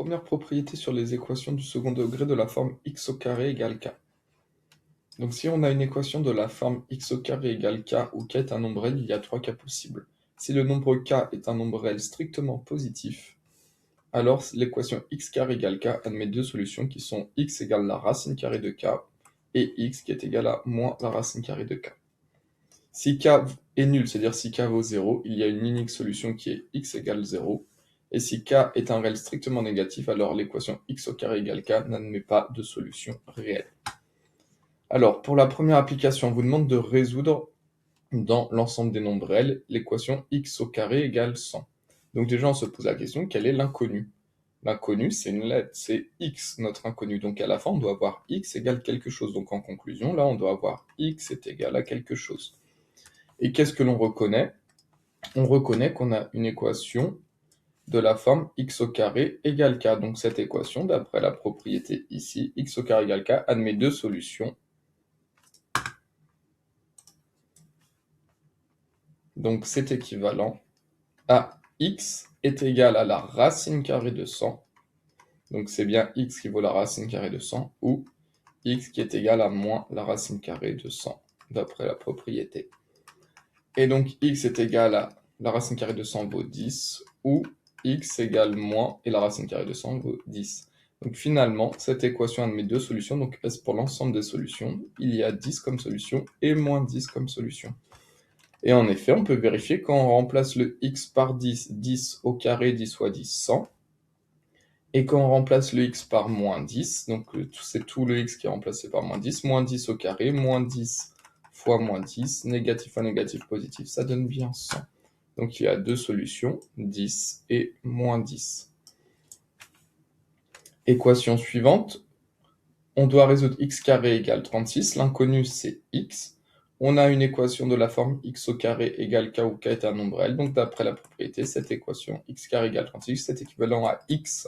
première propriété sur les équations du second degré de la forme x au carré égale k. Donc si on a une équation de la forme x au carré égale k où k est un nombre réel, il y a trois cas possibles. Si le nombre k est un nombre réel strictement positif, alors l'équation x carré égale k admet deux solutions qui sont x égale la racine carrée de k et x qui est égal à moins la racine carrée de k. Si k est nul, c'est-à-dire si k vaut 0, il y a une unique solution qui est x égale 0. Et si k est un réel strictement négatif, alors l'équation x au carré égale k n'admet pas de solution réelle. Alors, pour la première application, on vous demande de résoudre dans l'ensemble des nombres réels l'équation x au carré égale 100. Donc déjà, on se pose la question, quel est l'inconnu? L'inconnu, c'est une lettre, c'est x, notre inconnu. Donc à la fin, on doit avoir x égale quelque chose. Donc en conclusion, là, on doit avoir x est égal à quelque chose. Et qu'est-ce que l'on reconnaît? On reconnaît qu'on a une équation de la forme x au carré égale k. Donc cette équation, d'après la propriété ici, x au carré égale k, admet deux solutions. Donc c'est équivalent à x est égal à la racine carrée de 100. Donc c'est bien x qui vaut la racine carrée de 100, ou x qui est égal à moins la racine carrée de 100, d'après la propriété. Et donc x est égal à la racine carrée de 100 vaut 10, ou x égale moins, et la racine carrée de 100 vaut 10. Donc finalement, cette équation admet deux solutions, donc S pour l'ensemble des solutions, il y a 10 comme solution, et moins 10 comme solution. Et en effet, on peut vérifier quand on remplace le x par 10, 10 au carré, 10 fois 10, 100. Et quand on remplace le x par moins 10, donc c'est tout le x qui est remplacé par moins 10 au carré, moins 10 fois moins 10, négatif fois négatif, positif, ça donne bien 100. Donc il y a deux solutions, 10 et moins 10. Équation suivante, on doit résoudre x carré égale 36, l'inconnu c'est x. On a une équation de la forme x au carré égale k où k est un nombre réel, donc d'après la propriété, cette équation x carré égale 36, c'est équivalent à x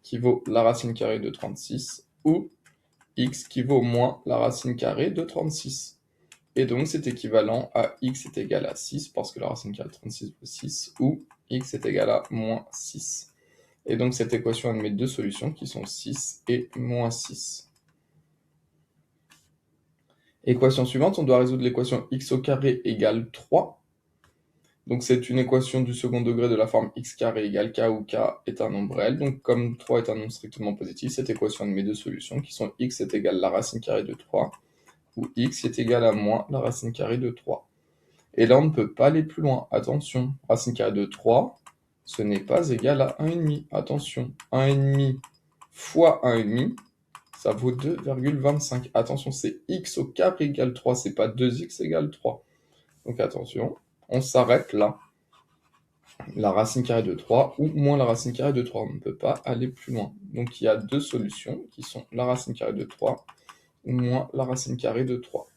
qui vaut la racine carrée de 36, ou x qui vaut moins la racine carrée de 36. Et donc c'est équivalent à x est égal à 6, parce que la racine carrée de 36 vaut 6, ou x est égal à moins 6. Et donc cette équation admet deux solutions qui sont 6 et moins 6. Équation suivante, on doit résoudre l'équation x au carré égale 3. Donc c'est une équation du second degré de la forme x carré égale k où k est un nombre réel. Donc comme 3 est un nombre strictement positif, cette équation admet deux solutions qui sont x est égal à la racine carrée de 3 ou x est égal à moins la racine carrée de 3. Et là on ne peut pas aller plus loin, attention, racine carrée de 3, ce n'est pas égal à 1,5, attention, 1,5 fois 1,5, ça vaut 2,25. Attention, c'est x au carré égale 3, c'est pas 2x égale 3. Donc attention, on s'arrête là. La racine carrée de 3 ou moins la racine carrée de 3. On ne peut pas aller plus loin. Donc il y a deux solutions qui sont la racine carrée de 3 ou moins la racine carrée de 3.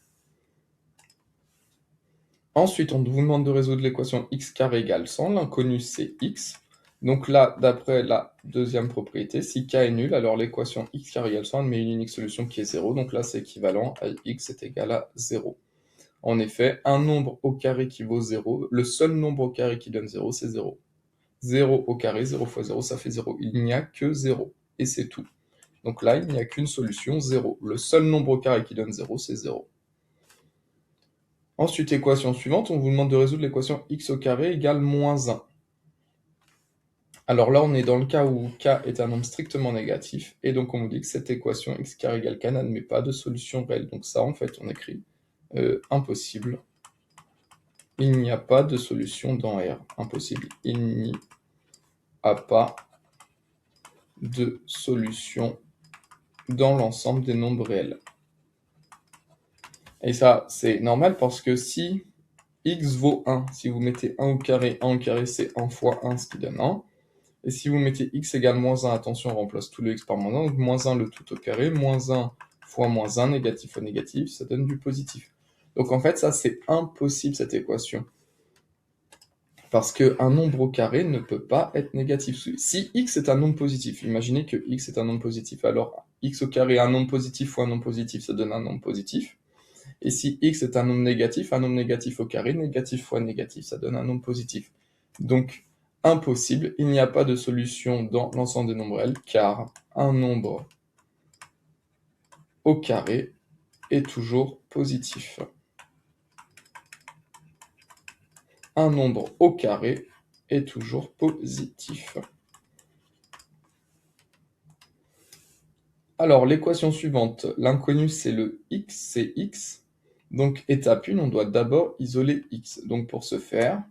Ensuite, on vous demande de résoudre l'équation x carré égale 100. L'inconnu, c'est x. Donc là, d'après la deuxième propriété, si k est nul, alors l'équation x carré égale 100 admet une unique solution qui est 0. Donc là, c'est équivalent à x est égal à 0. En effet, un nombre au carré qui vaut 0, le seul nombre au carré qui donne 0, c'est 0. 0 au carré, 0 fois 0, ça fait 0. Il n'y a que 0, et c'est tout. Donc là, il n'y a qu'une solution, 0. Le seul nombre au carré qui donne 0, c'est 0. Ensuite, équation suivante, on vous demande de résoudre l'équation x au carré égale moins 1. Alors là, on est dans le cas où k est un nombre strictement négatif, et donc on vous dit que cette équation x carré égale k n'admet pas de solution réelle. Donc ça, en fait, on écrit impossible. Il n'y a pas de solution dans R. Impossible. Il n'y a pas de solution dans l'ensemble des nombres réels. Et ça, c'est normal parce que si x vaut 1, si vous mettez 1 au carré c'est 1 fois 1, ce qui donne 1. Et si vous mettez x égale moins 1, attention, on remplace tout le x par moins 1, donc moins 1 le tout au carré, moins 1 fois moins 1, négatif fois négatif, ça donne du positif. Donc en fait, ça, c'est impossible, cette équation. Parce qu'un nombre au carré ne peut pas être négatif. Si x est un nombre positif, imaginez que x est un nombre positif, alors x au carré, un nombre positif fois un nombre positif, ça donne un nombre positif. Et si x est un nombre négatif au carré, négatif fois négatif, ça donne un nombre positif. Donc, Impossible, il n'y a pas de solution dans l'ensemble des nombres L, car un nombre au carré est toujours positif. Un nombre au carré est toujours positif. Alors, l'équation suivante, l'inconnu c'est le x, c'est x. Donc, étape 1, on doit d'abord isoler x. Donc, pour ce faire,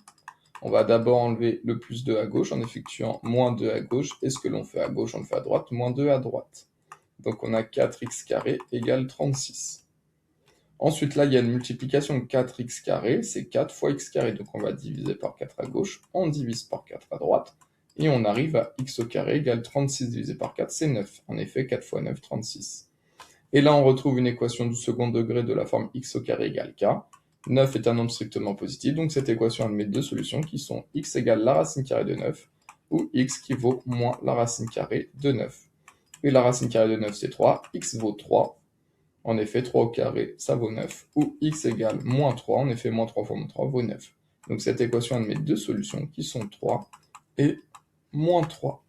on va d'abord enlever le plus 2 à gauche en effectuant moins 2 à gauche. Et ce que l'on fait à gauche, on le fait à droite, moins 2 à droite. Donc, on a 4x carré égale 36. Ensuite, là, il y a une multiplication de 4x carré, c'est 4 fois x carré. Donc, on va diviser par 4 à gauche, on divise par 4 à droite. Et on arrive à x au carré égale 36 divisé par 4, c'est 9. En effet, 4 fois 9, 36. Et là, on retrouve une équation du second degré de la forme x au carré égale k. 9 est un nombre strictement positif, donc cette équation admet deux solutions qui sont x égale la racine carrée de 9 ou x qui vaut moins la racine carrée de 9. Et la racine carrée de 9, c'est 3, x vaut 3. En effet, 3 au carré, ça vaut 9. Ou x égale moins 3, en effet, moins 3 fois moins 3 vaut 9. Donc cette équation admet deux solutions qui sont 3 et moins 3.